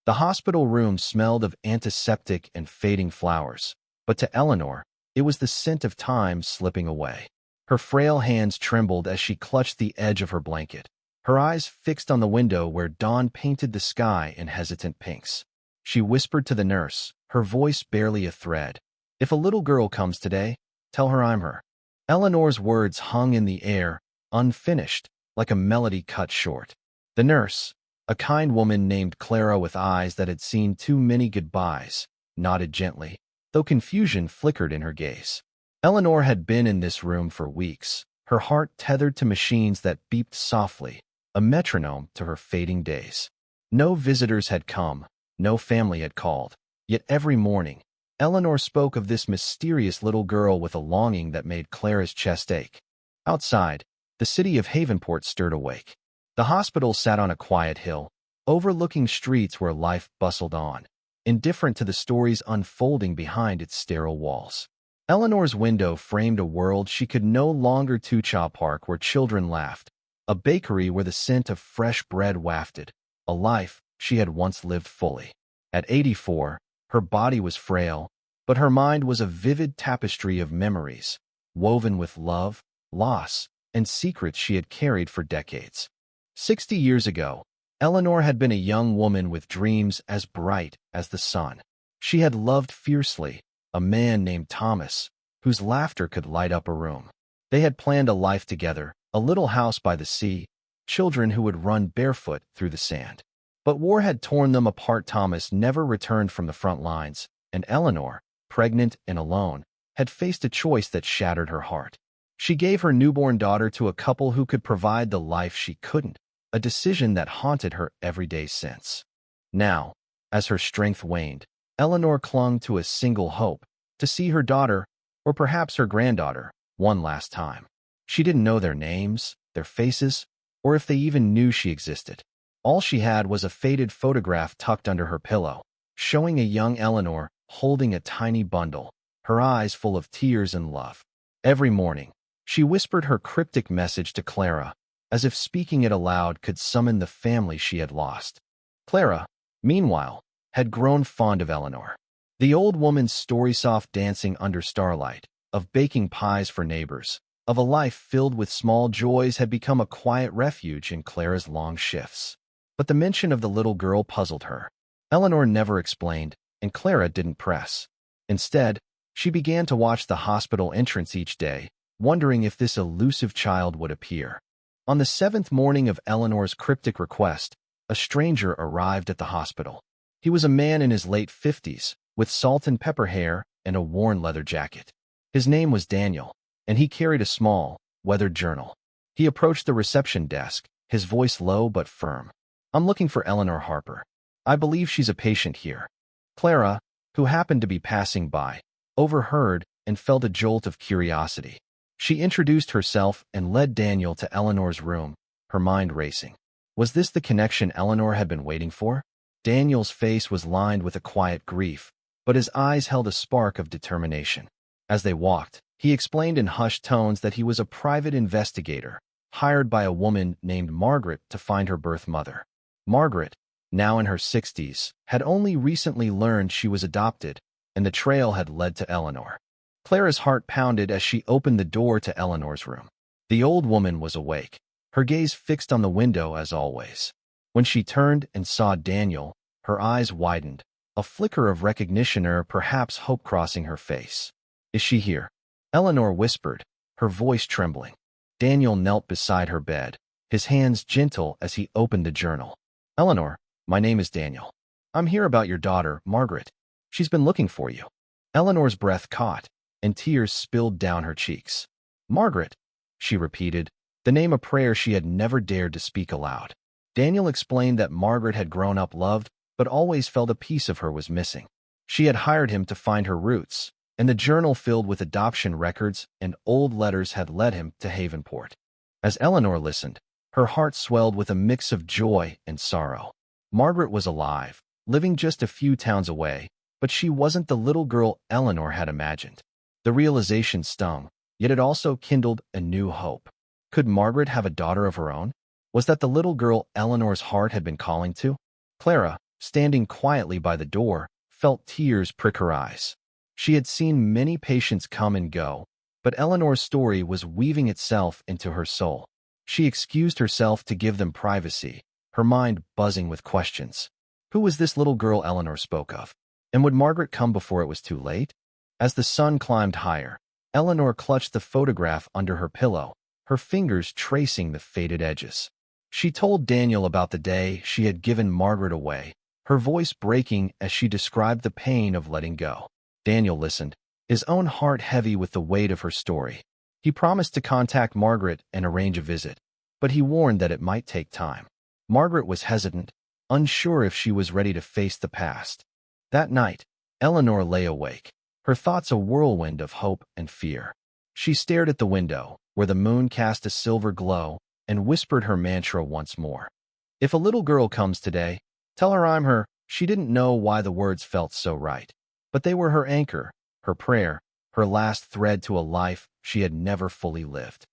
The hospital room smelled of antiseptic and fading flowers, but to Eleanor, it was the scent of time slipping away. Her frail hands trembled as she clutched the edge of her blanket, her eyes fixed on the window where dawn painted the sky in hesitant pinks. She whispered to the nurse, her voice barely a thread, "If a little girl comes today, tell her I'm her." Eleanor's words hung in the air, unfinished, like a melody cut short. The nurse, a kind woman named Clara with eyes that had seen too many goodbyes, nodded gently, though confusion flickered in her gaze. Eleanor had been in this room for weeks, her heart tethered to machines that beeped softly, a metronome to her fading days. No visitors had come, no family had called, yet every morning, Eleanor spoke of this mysterious little girl with a longing that made Clara's chest ache. Outside, the city of Havenport stirred awake. The hospital sat on a quiet hill, overlooking streets where life bustled on, indifferent to the stories unfolding behind its sterile walls. Eleanor's window framed a world she could no longer Tucha Park where children laughed, a bakery where the scent of fresh bread wafted, a life she had once lived fully. At 84, her body was frail, but her mind was a vivid tapestry of memories, woven with love, loss, and secrets she had carried for decades. 60 years ago, Eleanor had been a young woman with dreams as bright as the sun. She had loved fiercely a man named Thomas, whose laughter could light up a room. They had planned a life together, a little house by the sea, children who would run barefoot through the sand. But war had torn them apart. Thomas never returned from the front lines, and Eleanor, pregnant and alone, had faced a choice that shattered her heart. She gave her newborn daughter to a couple who could provide the life she couldn't, a decision that haunted her every day since. Now, as her strength waned, Eleanor clung to a single hope, to see her daughter, or perhaps her granddaughter, one last time. She didn't know their names, their faces, or if they even knew she existed. All she had was a faded photograph tucked under her pillow, showing a young Eleanor holding a tiny bundle, her eyes full of tears and love. Every morning, she whispered her cryptic message to Clara, as if speaking it aloud could summon the family she had lost. Clara, meanwhile, had grown fond of Eleanor. The old woman's story, soft dancing under starlight, of baking pies for neighbors, of a life filled with small joys, had become a quiet refuge in Clara's long shifts. But the mention of the little girl puzzled her. Eleanor never explained, and Clara didn't press. Instead, she began to watch the hospital entrance each day, wondering if this elusive child would appear. On the 7th morning of Eleanor's cryptic request, a stranger arrived at the hospital. He was a man in his late 50s, with salt and pepper hair and a worn leather jacket. His name was Daniel, and he carried a small, weathered journal. He approached the reception desk, his voice low but firm. "I'm looking for Eleanor Harper. I believe she's a patient here." Clara, who happened to be passing by, overheard and felt a jolt of curiosity. She introduced herself and led Daniel to Eleanor's room, her mind racing. Was this the connection Eleanor had been waiting for? Daniel's face was lined with a quiet grief, but his eyes held a spark of determination. As they walked, he explained in hushed tones that he was a private investigator, hired by a woman named Margaret to find her birth mother. Margaret, now in her 60s, had only recently learned she was adopted, and the trail had led to Eleanor. Clara's heart pounded as she opened the door to Eleanor's room. The old woman was awake, her gaze fixed on the window as always. When she turned and saw Daniel, her eyes widened, a flicker of recognition or perhaps hope crossing her face. "Is she here?" Eleanor whispered, her voice trembling. Daniel knelt beside her bed, his hands gentle as he opened the journal. "Eleanor, my name is Daniel. I'm here about your daughter, Margaret. She's been looking for you." Eleanor's breath caught, and tears spilled down her cheeks. "Margaret," she repeated, the name a prayer she had never dared to speak aloud. Daniel explained that Margaret had grown up loved, but always felt a piece of her was missing. She had hired him to find her roots, and the journal filled with adoption records and old letters had led him to Havenport. As Eleanor listened, her heart swelled with a mix of joy and sorrow. Margaret was alive, living just a few towns away, but she wasn't the little girl Eleanor had imagined. The realization stung, yet it also kindled a new hope. Could Margaret have a daughter of her own? Was that the little girl Eleanor's heart had been calling to? Clara, standing quietly by the door, felt tears prick her eyes. She had seen many patients come and go, but Eleanor's story was weaving itself into her soul. She excused herself to give them privacy, her mind buzzing with questions. Who was this little girl Eleanor spoke of? And would Margaret come before it was too late? As the sun climbed higher, Eleanor clutched the photograph under her pillow, her fingers tracing the faded edges. She told Daniel about the day she had given Margaret away, her voice breaking as she described the pain of letting go. Daniel listened, his own heart heavy with the weight of her story. He promised to contact Margaret and arrange a visit, but he warned that it might take time. Margaret was hesitant, unsure if she was ready to face the past. That night, Eleanor lay awake, her thoughts a whirlwind of hope and fear. She stared at the window, where the moon cast a silver glow, and whispered her mantra once more. If a little girl comes today, tell her I'm her. She didn't know why the words felt so right, but they were her anchor, her prayer, her last thread to a life she had never fully lived.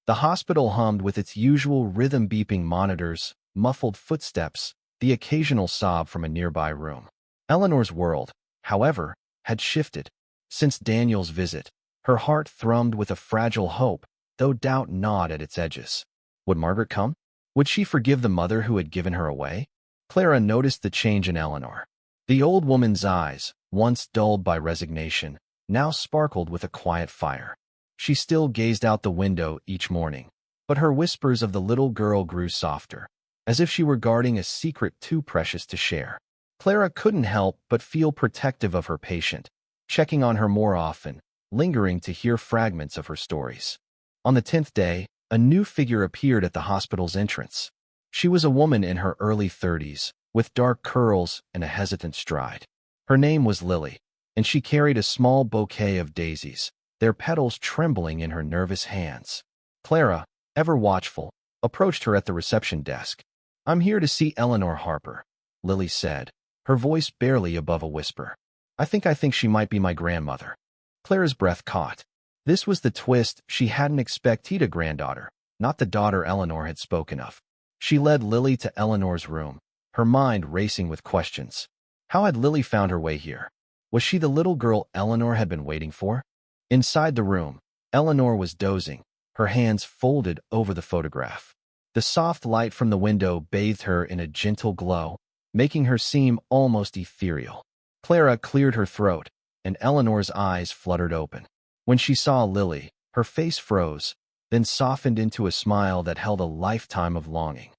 The hospital hummed with its usual rhythm-beeping monitors, muffled footsteps, the occasional sob from a nearby room. Eleanor's world, however, had shifted. Since Daniel's visit, her heart thrummed with a fragile hope, though doubt gnawed at its edges. Would Margaret come? Would she forgive the mother who had given her away? Clara noticed the change in Eleanor. The old woman's eyes, once dulled by resignation, now sparkled with a quiet fire. She still gazed out the window each morning, but her whispers of the little girl grew softer, as if she were guarding a secret too precious to share. Clara couldn't help but feel protective of her patient, checking on her more often, lingering to hear fragments of her stories. On the 10th day, a new figure appeared at the hospital's entrance. She was a woman in her early 30s, with dark curls and a hesitant stride. Her name was Lily, and she carried a small bouquet of daisies, their petals trembling in her nervous hands. Clara, ever watchful, approached her at the reception desk. "I'm here to see Eleanor Harper," Lily said, her voice barely above a whisper. I think she might be my grandmother." Clara's breath caught. This was the twist she hadn't expected. A granddaughter, not the daughter Eleanor had spoken of. She led Lily to Eleanor's room, her mind racing with questions. How had Lily found her way here? Was she the little girl Eleanor had been waiting for? Inside the room, Eleanor was dozing, her hands folded over the photograph. The soft light from the window bathed her in a gentle glow, making her seem almost ethereal. Clara cleared her throat, and Eleanor's eyes fluttered open. When she saw Lily, her face froze, then softened into a smile that held a lifetime of longing.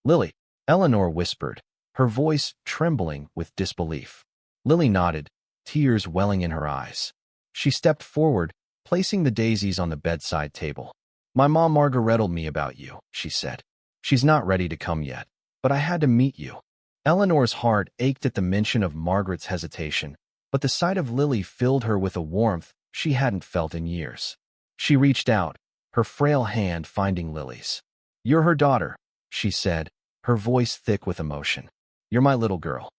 "Lily," Eleanor whispered, her voice trembling with disbelief. Lily nodded, tears welling in her eyes. She stepped forward, placing the daisies on the bedside table. "My mom Margaret told me about you," she said. "She's not ready to come yet, but I had to meet you." Eleanor's heart ached at the mention of Margaret's hesitation, but the sight of Lily filled her with a warmth she hadn't felt in years. She reached out, her frail hand finding Lily's. "You're her daughter," she said, her voice thick with emotion. "You're my little girl."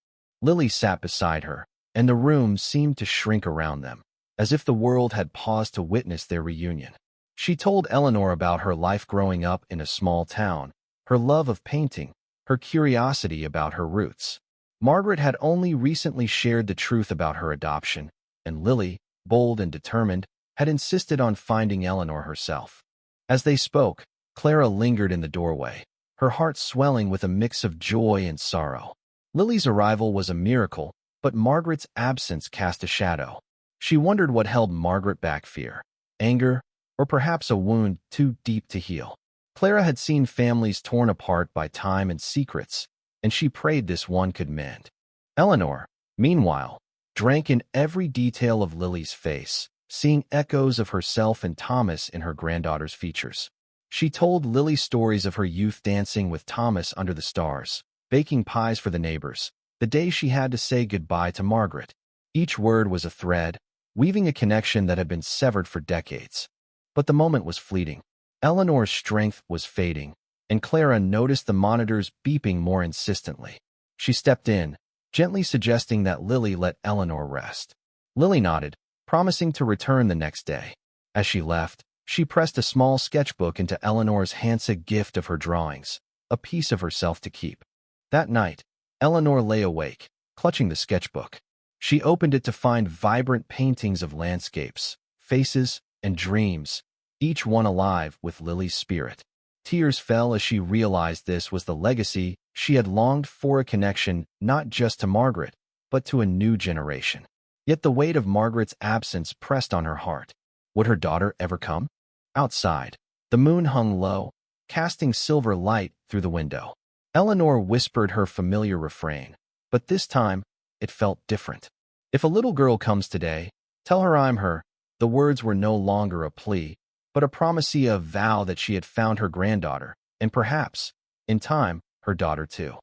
Lily sat beside her, and the room seemed to shrink around them, as if the world had paused to witness their reunion. She told Eleanor about her life growing up in a small town, her love of painting, her curiosity about her roots. Margaret had only recently shared the truth about her adoption, and Lily, bold and determined, had insisted on finding Eleanor herself. As they spoke, Clara lingered in the doorway, her heart swelling with a mix of joy and sorrow. Lily's arrival was a miracle, but Margaret's absence cast a shadow. She wondered what held Margaret back: fear, anger, or perhaps a wound too deep to heal. Clara had seen families torn apart by time and secrets, and she prayed this one could mend. Eleanor, meanwhile, drank in every detail of Lily's face, seeing echoes of herself and Thomas in her granddaughter's features. She told Lily stories of her youth dancing with Thomas under the stars, baking pies for the neighbors, the day she had to say goodbye to Margaret. Each word was a thread, weaving a connection that had been severed for decades. But the moment was fleeting. Eleanor's strength was fading, and Clara noticed the monitors beeping more insistently. She stepped in, gently suggesting that Lily let Eleanor rest. Lily nodded, promising to return the next day. As she left, she pressed a small sketchbook into Eleanor's hands, a gift of her drawings, a piece of herself to keep. That night, Eleanor lay awake, clutching the sketchbook. She opened it to find vibrant paintings of landscapes, faces, and dreams, each one alive with Lily's spirit. Tears fell as she realized this was the legacy she had longed for, a connection not just to Margaret, but to a new generation. Yet the weight of Margaret's absence pressed on her heart. Would her daughter ever come? Outside, the moon hung low, casting silver light through the window. Eleanor whispered her familiar refrain, but this time it felt different. If a little girl comes today, tell her I'm her. The words were no longer a plea, but a promisee, a vow that she had found her granddaughter, and perhaps, in time, her daughter too.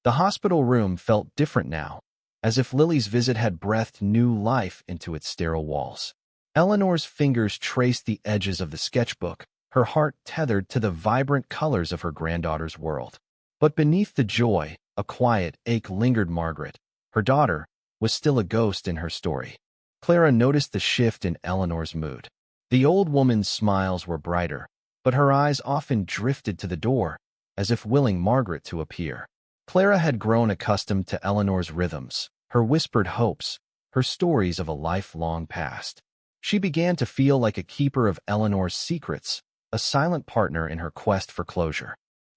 The hospital room felt different now, as if Lily's visit had breathed new life into its sterile walls. Eleanor's fingers traced the edges of the sketchbook, her heart tethered to the vibrant colors of her granddaughter's world. But beneath the joy, a quiet ache lingered. Margaret, her daughter, was still a ghost in her story. Clara noticed the shift in Eleanor's mood. The old woman's smiles were brighter, but her eyes often drifted to the door, as if willing Margaret to appear. Clara had grown accustomed to Eleanor's rhythms, her whispered hopes, her stories of a lifelong past. She began to feel like a keeper of Eleanor's secrets, a silent partner in her quest for closure.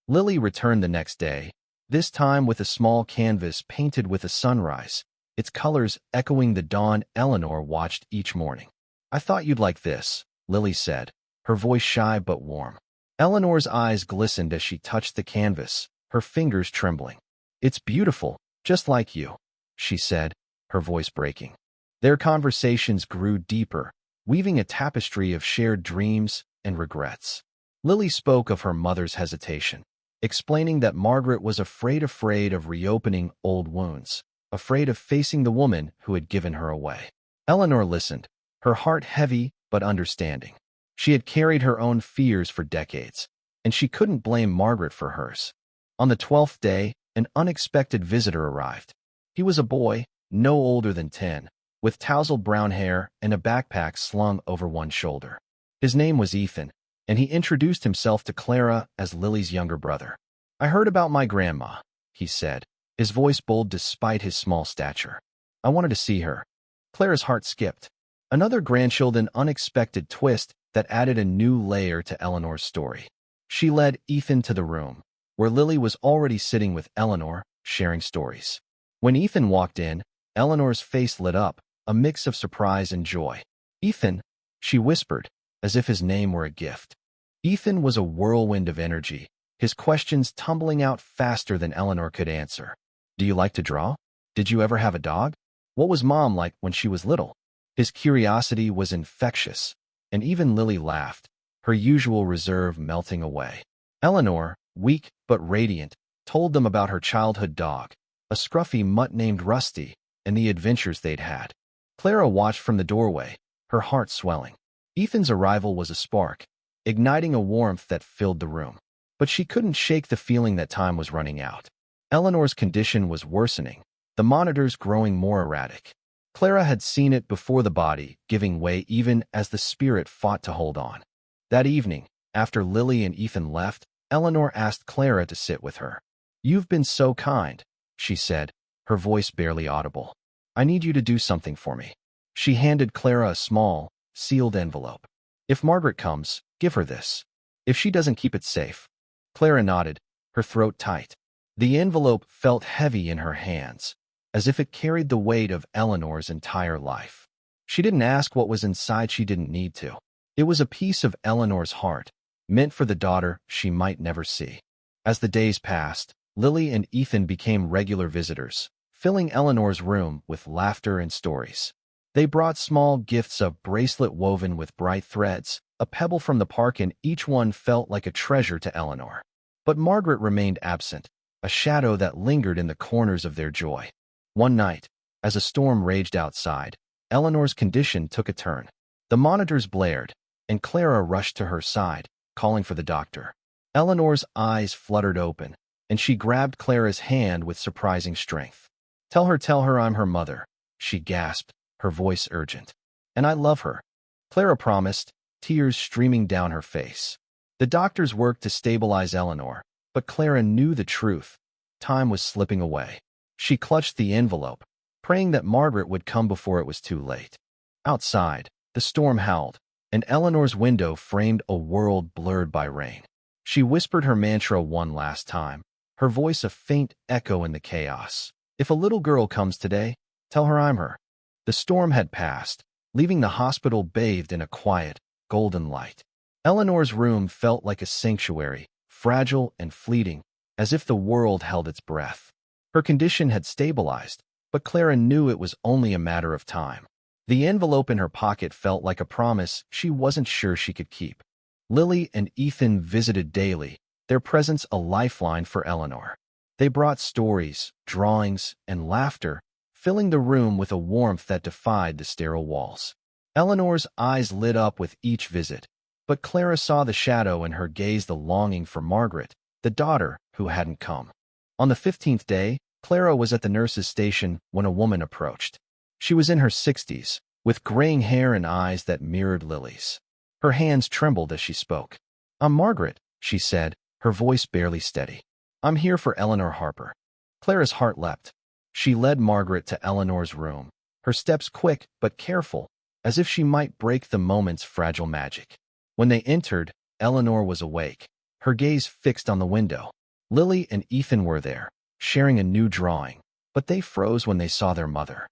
Lily returned the next day, this time with a small canvas painted with a sunrise, its colors echoing the dawn Eleanor watched each morning. "I thought you'd like this," Lily said, her voice shy but warm. Eleanor's eyes glistened as she touched the canvas, her fingers trembling. "It's beautiful, just like you," she said, her voice breaking. Their conversations grew deeper, weaving a tapestry of shared dreams and regrets. Lily spoke of her mother's hesitation, explaining that Margaret was afraid of reopening old wounds, afraid of facing the woman who had given her away. Eleanor listened, her heart heavy but understanding. She had carried her own fears for decades, and she couldn't blame Margaret for hers. On the 12th day, an unexpected visitor arrived. He was a boy, no older than 10, with tousled brown hair and a backpack slung over one shoulder. His name was Ethan, and he introduced himself to Clara as Lily's younger brother. "I heard about my grandma," he said, his voice bold despite his small stature. "I wanted to see her." Clara's heart skipped. Another grandchild, an unexpected twist that added a new layer to Eleanor's story. She led Ethan to the room, where Lily was already sitting with Eleanor, sharing stories. When Ethan walked in, Eleanor's face lit up, a mix of surprise and joy. "Ethan," she whispered, as if his name were a gift. Ethan was a whirlwind of energy, his questions tumbling out faster than Eleanor could answer. "Do you like to draw? Did you ever have a dog? What was Mom like when she was little?" His curiosity was infectious, and even Lily laughed, her usual reserve melting away. Eleanor, weak but radiant, told them about her childhood dog, a scruffy mutt named Rusty, and the adventures they'd had. Clara watched from the doorway, her heart swelling. Ethan's arrival was a spark, igniting a warmth that filled the room. But she couldn't shake the feeling that time was running out. Eleanor's condition was worsening, the monitors growing more erratic. Clara had seen it before, the body giving way even as the spirit fought to hold on. That evening, after Lily and Ethan left, Eleanor asked Clara to sit with her. "You've been so kind," she said, her voice barely audible. "I need you to do something for me." She handed Clara a small, sealed envelope. "If Margaret comes, give her this. If she doesn't, keep it safe." Clara nodded, her throat tight. The envelope felt heavy in her hands, as if it carried the weight of Eleanor's entire life. She didn't ask what was inside, she didn't need to. It was a piece of Eleanor's heart, meant for the daughter she might never see. As the days passed, Lily and Ethan became regular visitors, filling Eleanor's room with laughter and stories. They brought small gifts, a bracelet woven with bright threads, a pebble from the park, and each one felt like a treasure to Eleanor. But Margaret remained absent, a shadow that lingered in the corners of their joy. One night, as a storm raged outside, Eleanor's condition took a turn. The monitors blared, and Clara rushed to her side, calling for the doctor. Eleanor's eyes fluttered open, and she grabbed Clara's hand with surprising strength. Tell her I'm her mother," she gasped, her voice urgent. "And I love her," Clara promised, tears streaming down her face. The doctors worked to stabilize Eleanor, but Clara knew the truth. Time was slipping away. She clutched the envelope, praying that Margaret would come before it was too late. Outside, the storm howled, and Eleanor's window framed a world blurred by rain. She whispered her mantra one last time, her voice a faint echo in the chaos. "If a little girl comes today, tell her I'm her." The storm had passed, leaving the hospital bathed in a quiet, golden light. Eleanor's room felt like a sanctuary, fragile and fleeting, as if the world held its breath. Her condition had stabilized, but Clara knew it was only a matter of time. The envelope in her pocket felt like a promise she wasn't sure she could keep. Lily and Ethan visited daily, their presence a lifeline for Eleanor. They brought stories, drawings, and laughter, filling the room with a warmth that defied the sterile walls. Eleanor's eyes lit up with each visit, but Clara saw the shadow in her gaze, the longing for Margaret, the daughter who hadn't come. On the 15th day, Clara was at the nurse's station when a woman approached. She was in her 60s, with graying hair and eyes that mirrored Lily's. Her hands trembled as she spoke. "I'm Margaret," she said, her voice barely steady. "I'm here for Eleanor Harper." Clara's heart leapt. She led Margaret to Eleanor's room, her steps quick but careful, as if she might break the moment's fragile magic. When they entered, Eleanor was awake, her gaze fixed on the window. Lily and Ethan were there, sharing a new drawing, but they froze when they saw their mother.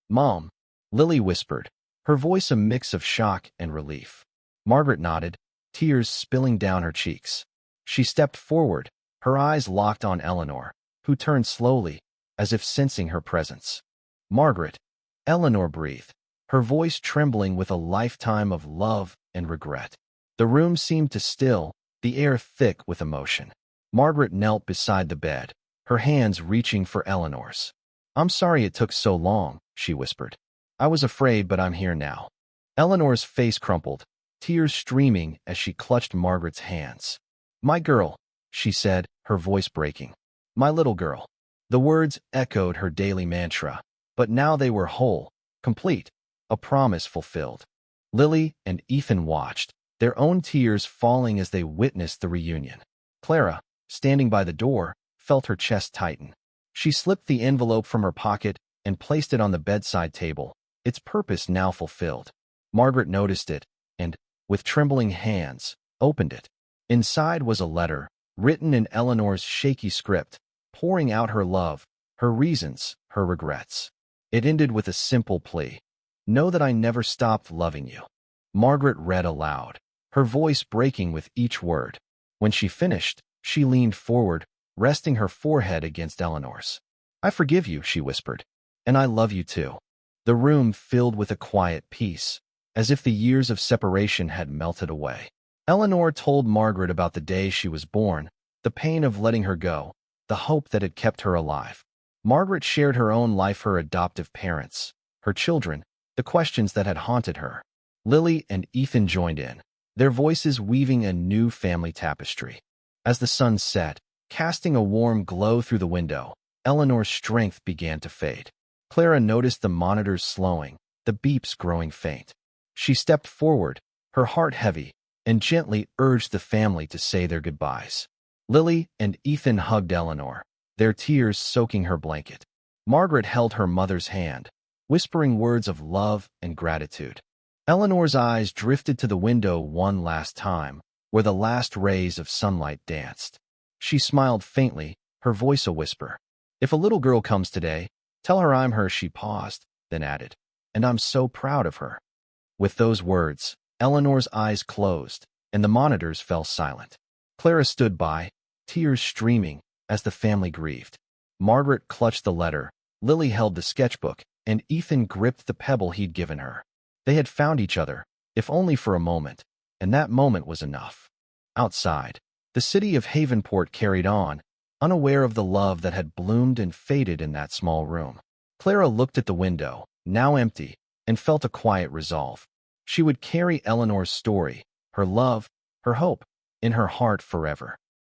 "Mom," Lily whispered, her voice a mix of shock and relief. Margaret nodded, tears spilling down her cheeks. She stepped forward, her eyes locked on Eleanor, who turned slowly, as if sensing her presence. "Margaret," Eleanor breathed, her voice trembling with a lifetime of love and regret. The room seemed to still, the air thick with emotion. Margaret knelt beside the bed, her hands reaching for Eleanor's. "I'm sorry it took so long," she whispered. "I was afraid, but I'm here now." Eleanor's face crumpled, tears streaming as she clutched Margaret's hands. "My girl," she said, her voice breaking. "My little girl." The words echoed her daily mantra, but now they were whole, complete, a promise fulfilled. Lily and Ethan watched, their own tears falling as they witnessed the reunion. Clara, standing by the door, felt her chest tighten. She slipped the envelope from her pocket and placed it on the bedside table, its purpose now fulfilled. Margaret noticed it and, with trembling hands, opened it. Inside was a letter, written in Eleanor's shaky script, pouring out her love, her reasons, her regrets. It ended with a simple plea. "Know that I never stopped loving you." Margaret read aloud, her voice breaking with each word. When she finished, she leaned forward, resting her forehead against Eleanor's. "I forgive you," she whispered, "and I love you too." The room filled with a quiet peace, as if the years of separation had melted away. Eleanor told Margaret about the day she was born, the pain of letting her go, the hope that had kept her alive. Margaret shared her own life, her adoptive parents, her children, the questions that had haunted her. Lily and Ethan joined in, their voices weaving a new family tapestry. As the sun set, casting a warm glow through the window, Eleanor's strength began to fade. Clara noticed the monitors slowing, the beeps growing faint. She stepped forward, her heart heavy, and gently urged the family to say their goodbyes. Lily and Ethan hugged Eleanor, their tears soaking her blanket. Margaret held her mother's hand, whispering words of love and gratitude. Eleanor's eyes drifted to the window one last time, where the last rays of sunlight danced. She smiled faintly, her voice a whisper. "If a little girl comes today, tell her I'm her." She paused, then added, "And I'm so proud of her." With those words, Eleanor's eyes closed, and the monitors fell silent. Clara stood by, tears streaming, as the family grieved. Margaret clutched the letter, Lily held the sketchbook, and Ethan gripped the pebble he'd given her. They had found each other, if only for a moment, and that moment was enough. Outside, the city of Havenport carried on, unaware of the love that had bloomed and faded in that small room. Clara looked at the window, now empty, and felt a quiet resolve. She would carry Eleanor's story, her love, her hope, in her heart forever.